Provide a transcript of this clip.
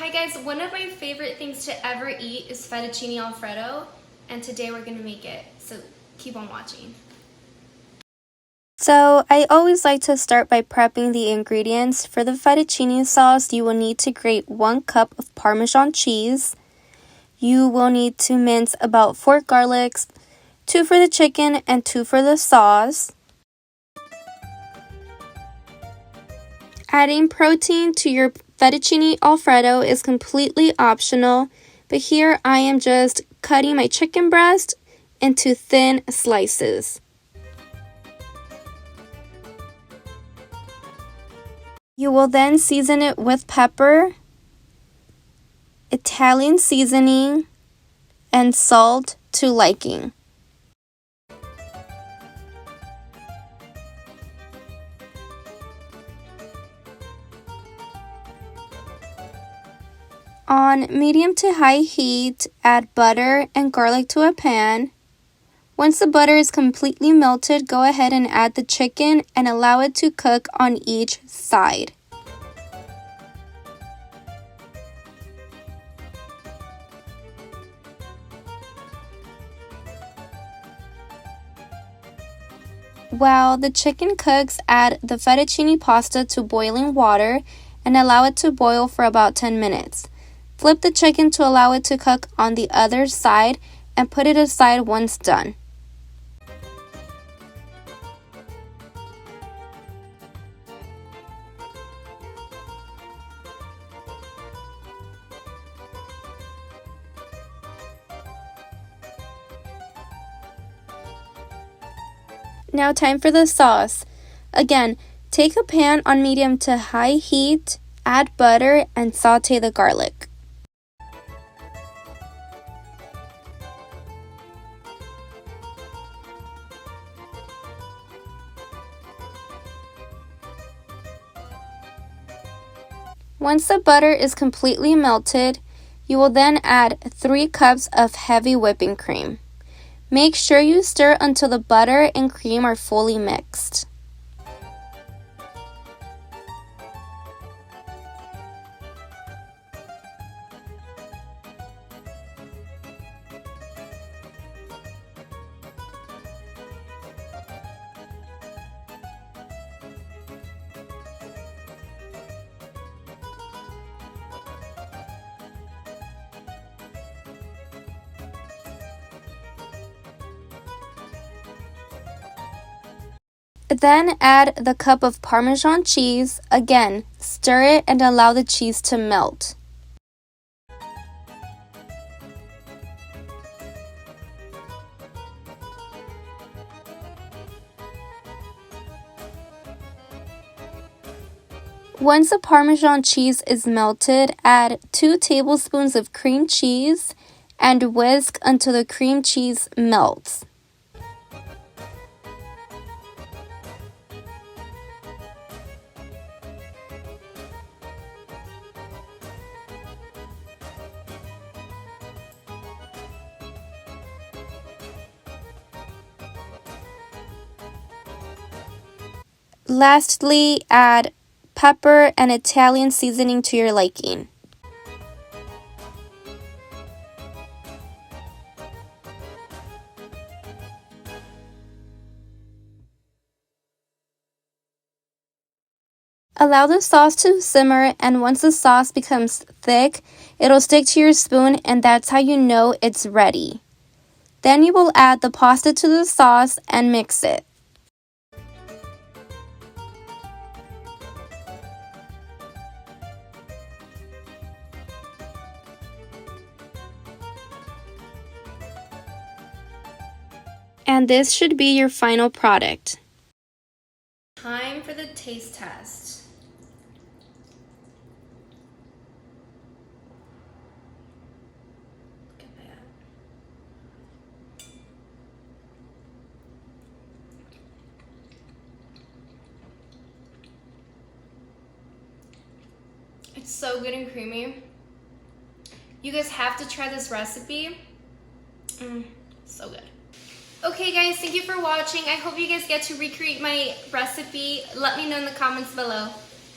Hi guys, one of my favorite things to ever eat is fettuccine alfredo, and today we're gonna make it, so keep on watching. So I always like to start by prepping the ingredients. For the fettuccine sauce, you will need to grate 1 cup of Parmesan cheese. You will need to mince about 4 garlics, 2 for the chicken and 2 for the sauce. Adding protein to your fettuccine alfredo is completely optional, but here I am just cutting my chicken breast into thin slices. You will then season it with pepper, Italian seasoning, and salt to liking. On medium to high heat, add butter and garlic to a pan. Once the butter is completely melted, go ahead and add the chicken and allow it to cook on each side. While the chicken cooks, add the fettuccine pasta to boiling water and allow it to boil for about 10 minutes. Flip the chicken to allow it to cook on the other side and put it aside once done. Now time for the sauce. Again, take a pan on medium to high heat, add butter, and saute the garlic. Once the butter is completely melted, you will then add 3 cups of heavy whipping cream. Make sure you stir until the butter and cream are fully mixed. Then add the cup of Parmesan cheese. Again, stir it and allow the cheese to melt. Once the Parmesan cheese is melted, add 2 tablespoons of cream cheese and whisk until the cream cheese melts. Lastly, add pepper and Italian seasoning to your liking. Allow the sauce to simmer, and once the sauce becomes thick, it'll stick to your spoon, and that's how you know it's ready. Then you will add the pasta to the sauce and mix it. And this should be your final product. Time for the taste test. Look at that. It's so good and creamy. You guys have to try this recipe. So good. Okay guys, thank you for watching. I hope you guys get to recreate my recipe. Let me know in the comments below.